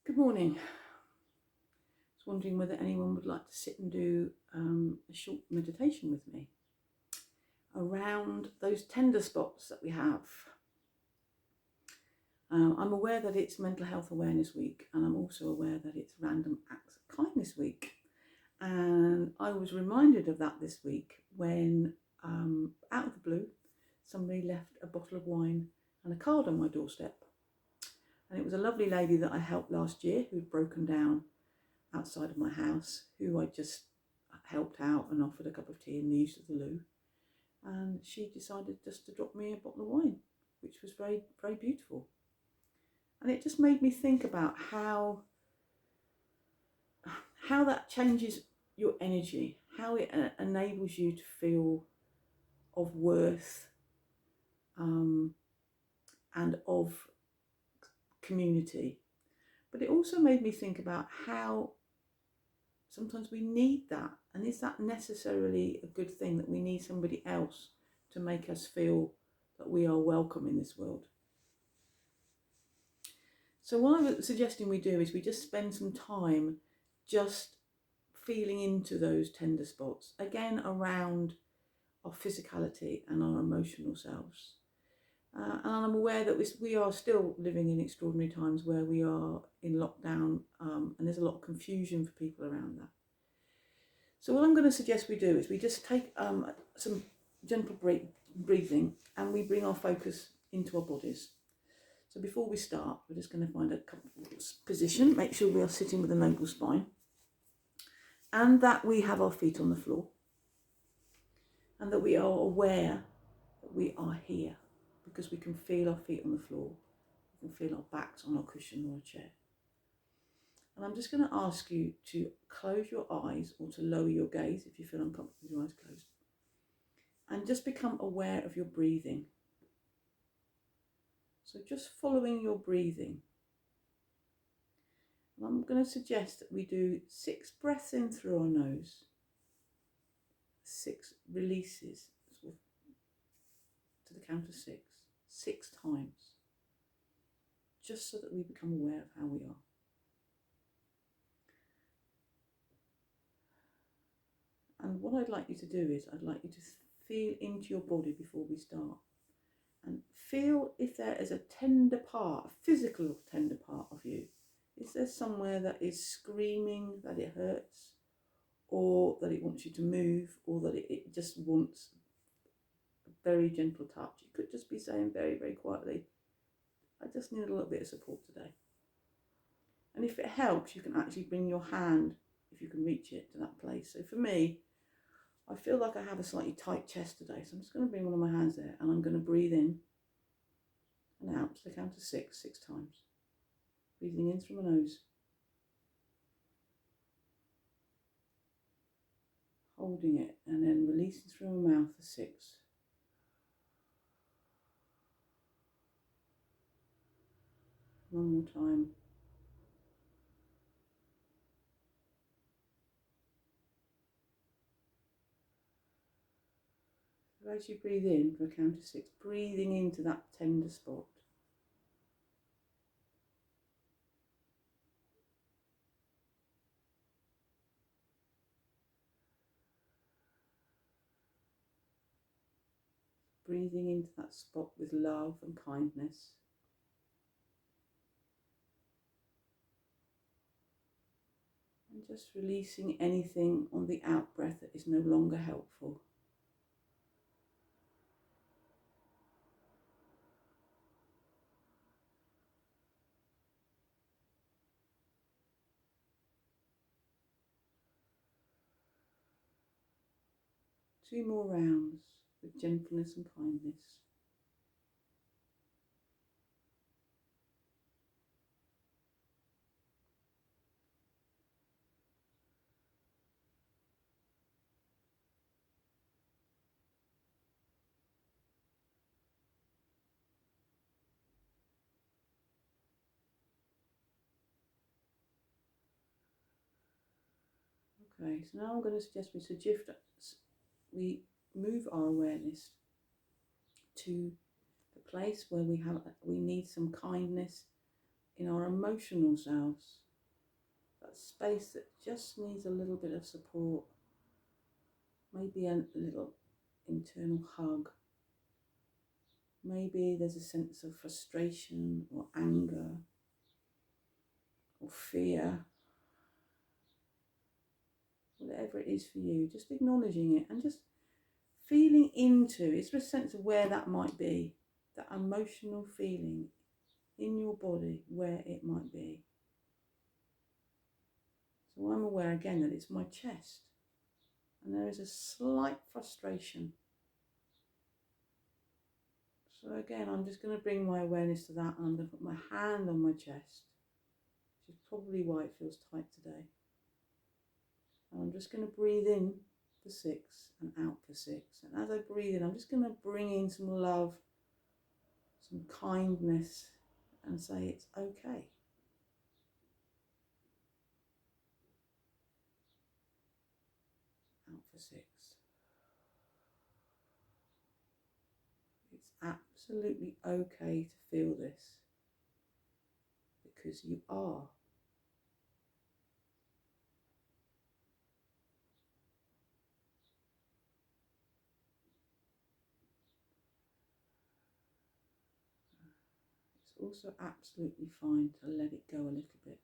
Good morning. I was wondering whether anyone would like to sit and do a short meditation with me around those tender spots that we have. I'm aware that it's Mental Health Awareness Week, and I'm also aware that it's Random Acts of Kindness Week. And I was reminded of that this week when, out of the blue, somebody left a bottle of wine and a card on my doorstep. And it was a lovely lady that I helped last year who'd broken down outside of my house, who I just helped out and offered a cup of tea in the use of the loo. And she decided just to drop me a bottle of wine, which was very, very beautiful. And it just made me think about how that changes your energy, how it enables you to feel of worth and of community. But it also made me think about how sometimes we need that. And is that necessarily a good thing, that we need somebody else to make us feel that we are welcome in this world? So what I was suggesting we do is we just spend some time just feeling into those tender spots, again, around our physicality and our emotional selves. And I'm aware that we are still living in extraordinary times where we are in lockdown, and there's a lot of confusion for people around that. So what I'm going to suggest we do is we just take some gentle breathing, and we bring our focus into our bodies. So before we start, we're just going to find a comfortable position, make sure we are sitting with a noble spine, and that we have our feet on the floor, and that we are aware that we are here, because we can feel our feet on the floor, we can feel our backs on our cushion or a chair. And I'm just going to ask you to close your eyes, or to lower your gaze if you feel uncomfortable with your eyes closed, and just become aware of your breathing. So just following your breathing. And I'm going to suggest that we do 6 breaths in through our nose, 6 releases, sort of to the count of 6 times, just so that we become aware of how we are. And what I'd like you to do is I'd like you to feel into your body before we start, and feel if there is a tender part, a physical tender part of you. Is there somewhere that is screaming that it hurts, or that it wants you to move, or that it just wants a very gentle touch? It could just be saying very, very quietly, I just need a little bit of support today. And if it helps, you can actually bring your hand, if you can reach it, to that place. So for me, I feel like I have a slightly tight chest today, so I'm just going to bring one of my hands there, and I'm going to breathe in and out to the count of 6 times. Breathing in through my nose, holding it, and then releasing through my mouth for 6. One more time. So as you breathe in for a count of 6, breathing into that tender spot. Breathing into that spot with love and kindness. And just releasing anything on the out breath that is no longer helpful. Two more rounds with gentleness and kindness. Okay, so now I'm going to suggest we move our awareness to the place where we need some kindness in our emotional selves, that space that just needs a little bit of support, maybe a little internal hug. Maybe there's a sense of frustration or anger or fear, whatever it is for you, just acknowledging it and just feeling into, it's a sense of where that might be, that emotional feeling in your body, where it might be. So I'm aware again that it's my chest and there is a slight frustration. So again, I'm just going to bring my awareness to that, and I'm going to put my hand on my chest, which is probably why it feels tight today. And I'm just going to breathe in for 6 and out for 6. And as I breathe in, I'm just going to bring in some love, some kindness, and say it's okay. Out for 6. It's absolutely okay to feel this, because you are. It's also absolutely fine to let it go a little bit.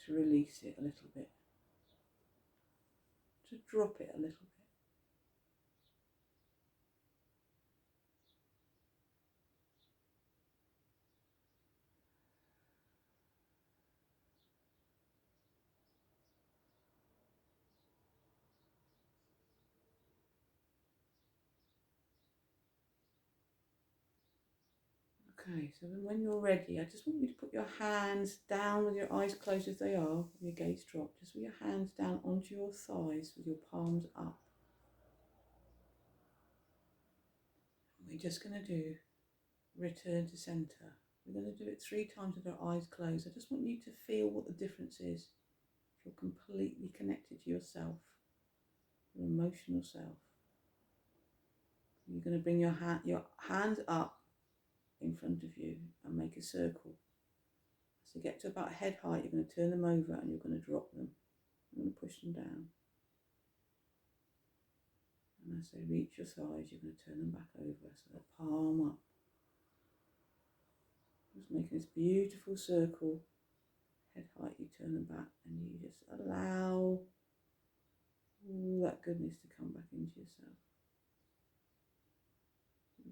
To release it a little bit. To drop it a little bit. Okay, so then when you're ready, I just want you to put your hands down with your eyes closed as they are, with your gaze dropped. Just with your hands down onto your thighs with your palms up. And we're just going to do return to centre. We're going to do it 3 times with our eyes closed. I just want you to feel what the difference is. Feel completely connected to yourself, your emotional self. You're going to bring your hands up in front of you and make a circle. As you get to about head height, you're going to turn them over and you're going to drop them. You're going to push them down. And as they reach your thighs, you're going to turn them back over, so the palm up. Just making this beautiful circle. Head height, you turn them back and you just allow all that goodness to come back into yourself.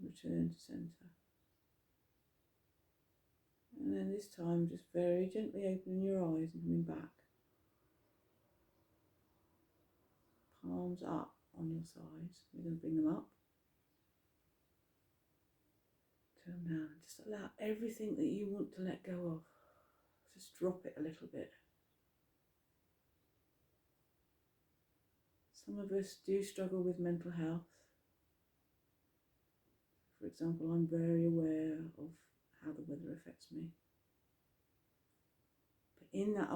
Return to centre. And then this time, just very gently opening your eyes and coming back. Palms up on your thighs. We're going to bring them up. Turn them down. Just allow everything that you want to let go of. Just drop it a little bit. Some of us do struggle with mental health. For example, I'm very aware of how the weather affects me. But in that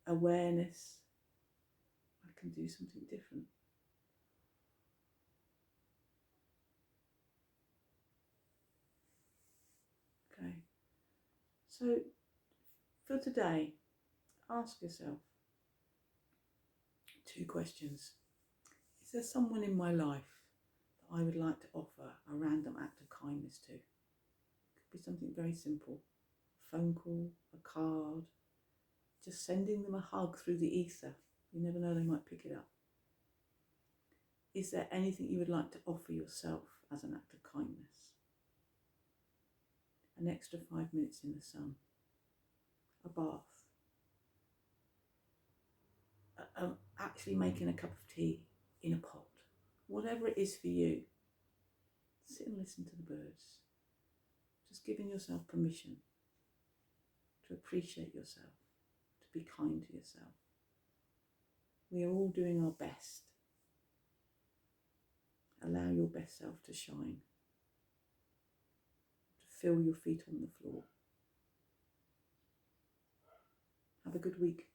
awareness, I can do something different. Okay. So for today, ask yourself 2 questions. Is there someone in my life that I would like to offer a random act of kindness to? It could be something very simple. A phone call, a card, just sending them a hug through the ether. You never know, they might pick it up. Is there anything you would like to offer yourself as an act of kindness? An extra 5 minutes in the sun, a bath, actually making a cup of tea in a pot. Whatever it is for you, sit and listen to the birds. Just giving yourself permission to appreciate yourself, to be kind to yourself. We are all doing our best. Allow your best self to shine, to feel your feet on the floor. Have a good week.